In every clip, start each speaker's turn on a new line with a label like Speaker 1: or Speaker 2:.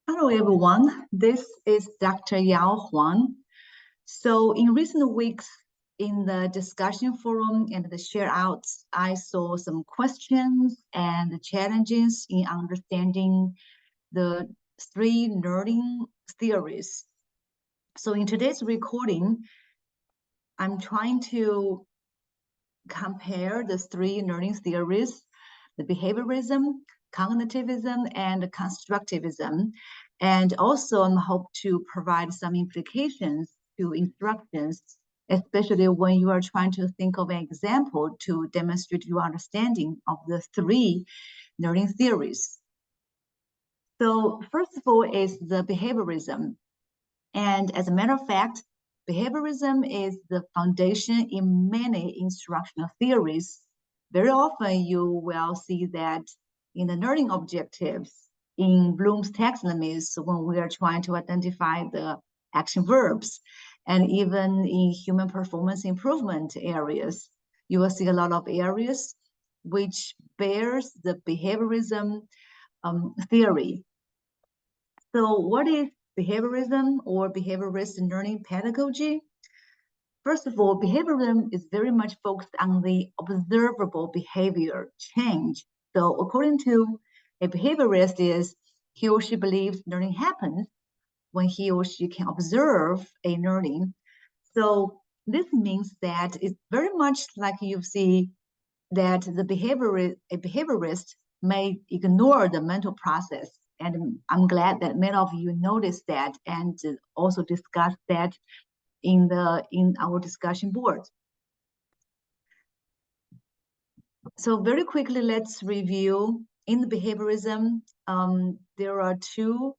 Speaker 1: Hello, everyone. This is Dr. Huang. So in recent weeks, in the discussion forum and the share outs, I saw some questions and challenges in understanding the three learning theories. So in today's recording, I'm trying to compare the three learning theories, the behaviorism, cognitivism, and constructivism. And also I hope to provide some implications to instructions, especially when you are trying to think of an example to demonstrate your understanding of the three learning theories. So first of all is the behaviorism. And as a matter of fact, behaviorism is the foundation in many instructional theories. Very often you will see that in the learning objectives in Bloom's taxonomies when we are trying to identify the action verbs, and even in human performance improvement areas, you will see a lot of areas which bears the behaviorism theory. So what is behaviorism or behaviorist learning pedagogy? First of all, behaviorism is very much focused on the observable behavior change. So according to a behaviorist is he or she believes learning happens when he or she can observe a learning. So this means that it's very much like you see that a behaviorist may ignore the mental process. And I'm glad that many of you noticed that and also discussed that in our discussion board. So very quickly, let's review. In the behaviorism, there are two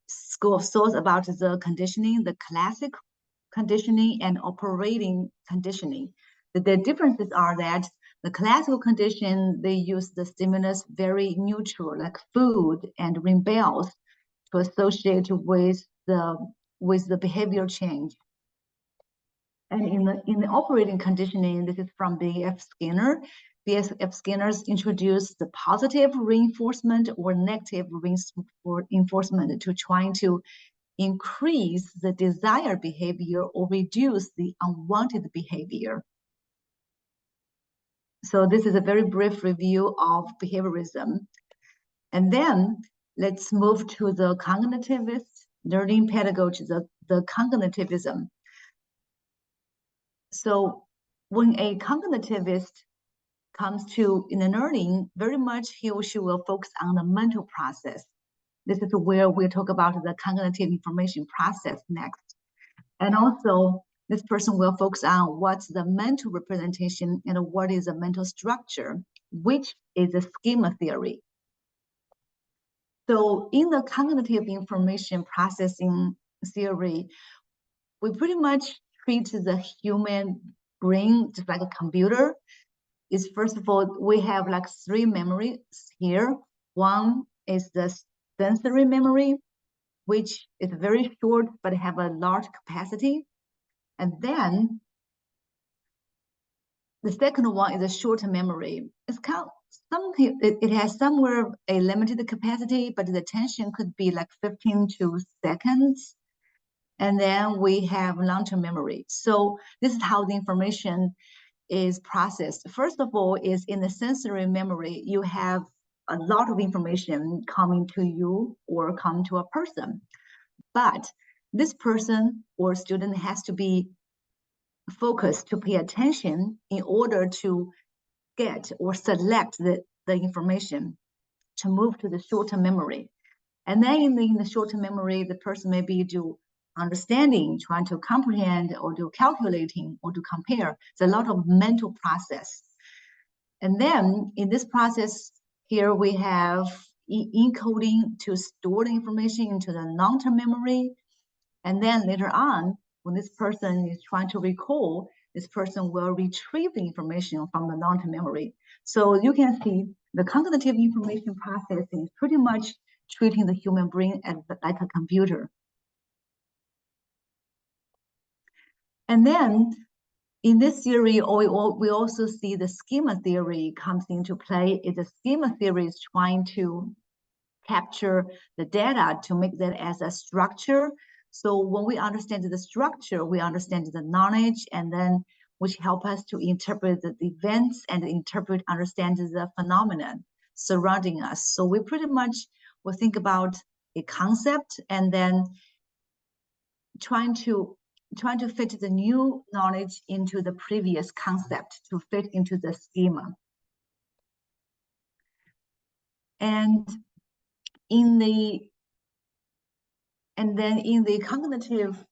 Speaker 1: school of thought about the conditioning, the classic conditioning and operating conditioning. The differences are that the classical condition, they use the stimulus very neutral, like food and ring bells, to associate with the behavior change. And in the operating conditioning, this is from B.F. Skinner. B.F. Skinner's introduced the positive reinforcement or negative reinforcement to trying to increase the desired behavior or reduce the unwanted behavior. So this is a very brief review of behaviorism. And then let's move to the cognitivist learning pedagogy, the cognitivism. So when a cognitivist comes to in the learning, very much he or she will focus on the mental process. This is where we talk about the cognitive information process next. And also, this person will focus on what's the mental representation and what is the mental structure, which is a schema theory. So in the cognitive information processing theory, we pretty much treat the human brain just like a computer. Is first of all, we have like three memories here. One is the sensory memory, which is very short but have a large capacity. And then the second one is a short memory. It's kind of something, it has somewhere a limited capacity, but the attention could be like 15 to seconds. And then we have long-term memory. So this is how the information is processed. First of all, is in the sensory memory, you have a lot of information coming to you or come to a person. But this person or student has to be focused to pay attention in order to get or select the information to move to the short-term memory. And then in the short-term memory, the person may be do understanding, trying to comprehend or do calculating or to compare. It's a lot of mental process. And then in this process here, we have encoding to store the information into the long-term memory. And then later on, when this person is trying to recall, this person will retrieve the information from the long-term memory. So you can see the cognitive information processing is pretty much treating the human brain as like a computer. And then in this theory, we also see the schema theory comes into play. The schema theory is trying to capture the data to make that as a structure. So when we understand the structure, we understand the knowledge, and then which help us to interpret the events and understand the phenomenon surrounding us. So we pretty much will think about a concept and then trying to fit the new knowledge into the previous concept to fit into the schema. And in the cognitive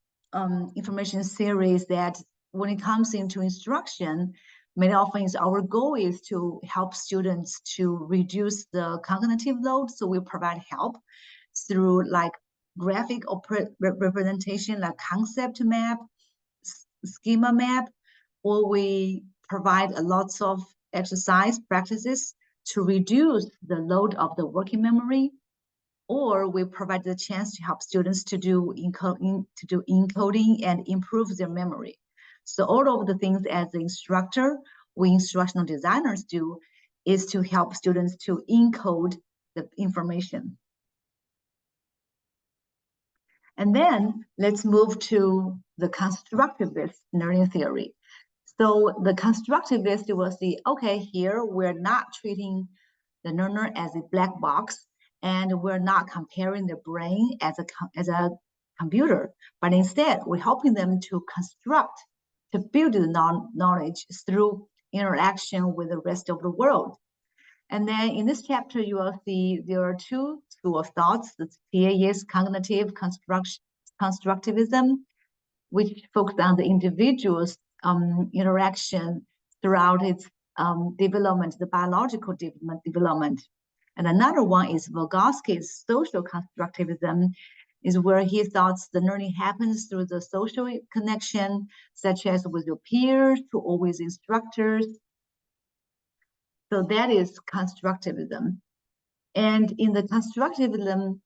Speaker 1: information series, that when it comes into instruction, many often our goal is to help students to reduce the cognitive load. So we provide help through like graphic or representation, like concept map, schema map, or we provide lots of exercise practices to reduce the load of the working memory, or we provide the chance to help students to do encoding and improve their memory. So all of the things as the instructor, we instructional designers do is to help students to encode the information. And then let's move to the constructivist learning theory. So the constructivist will see, okay, here we're not treating the learner as a black box, and we're not comparing the brain as a computer, but instead we're helping them to construct, to build the knowledge through interaction with the rest of the world. And then in this chapter, you will see there are two schools of thoughts. The TA is cognitive constructivism, which focuses on the individual's interaction throughout its development, the biological development. And another one is Vygotsky's social constructivism, is where he thought the learning happens through the social connection, such as with your peers or with instructors. So that is constructivism. And in the constructivism,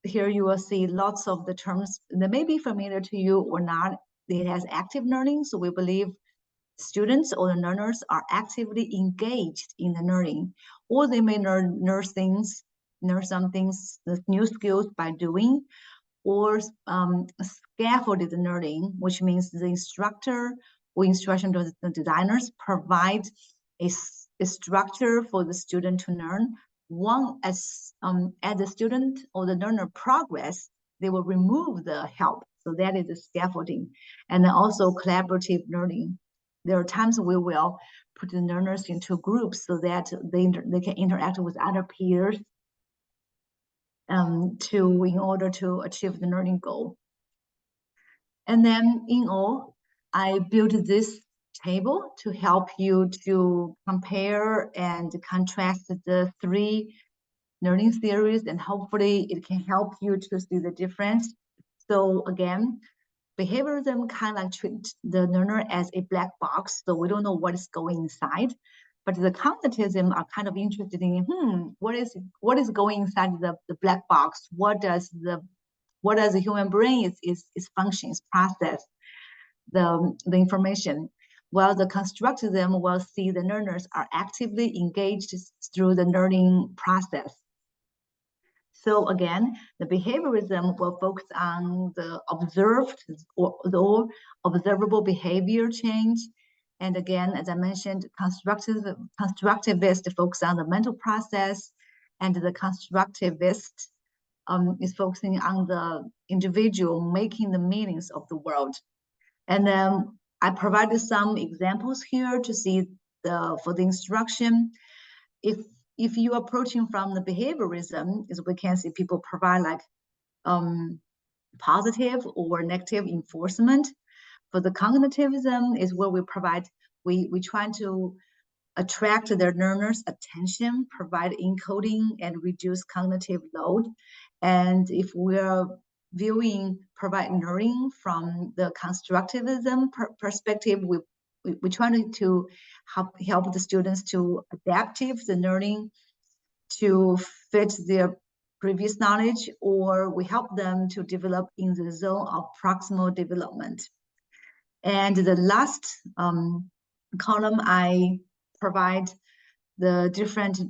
Speaker 1: here you will see lots of the terms that may be familiar to you or not. It has active learning, so we believe students or the learners are actively engaged in the learning, or they may learn some things, new skills by doing, or scaffolded learning, which means the instructor or instruction designers provide a structure for the student to learn. One, as the student or the learner progress, they will remove the help. So that is the scaffolding. And then also collaborative learning. There are times we will put the learners into groups so that they can interact with other peers in order to achieve the learning goal. And then in all, I built this table to help you to compare and contrast the three learning theories, and hopefully it can help you to see the difference. So again, behaviorism kind of like treat the learner as a black box, so we don't know what is going inside. But the cognitivism are kind of interested in what is going inside the black box? What does the human brain is functions, process the information? While the constructivism will see the learners are actively engaged through the learning process. So again, the behaviorism will focus on the observed or the observable behavior change. And again, as I mentioned, constructivist focus on the mental process, and the constructivist is focusing on the individual making the meanings of the world. And then I provided some examples here to see for the instruction. If you are approaching from the behaviorism, as we can see, people provide like positive or negative enforcement. For the cognitivism is where we provide, we try to attract their learners' attention, provide encoding, and reduce cognitive load. And if we're provide learning from the constructivism perspective, we try to help the students to adaptive the learning to fit their previous knowledge, or we help them to develop in the zone of proximal development. And the last column, I provide the different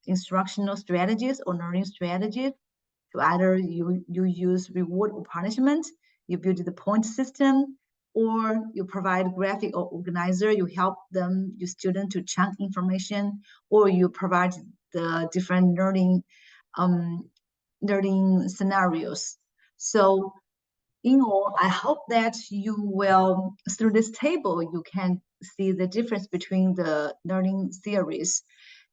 Speaker 1: instructional strategies or learning strategies. So either you use reward or punishment, you build the point system, or you provide graphic or organizer, you help them, your student to chunk information, or you provide the different learning scenarios. So in all, I hope that you will, through this table, you can see the difference between the learning theories.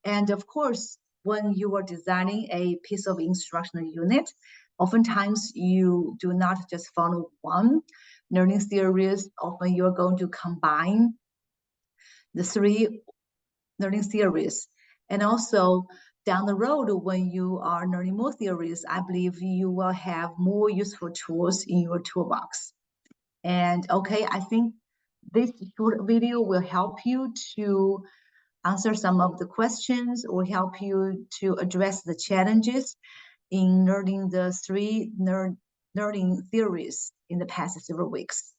Speaker 1: And of course, when you are designing a piece of instructional unit, oftentimes you do not just follow one learning theories. Often you're going to combine the three learning theories. And also down the road, when you are learning more theories, I believe you will have more useful tools in your toolbox. And okay, I think this short video will help you to answer some of the questions or help you to address the challenges in learning the three learning theories in the past several weeks.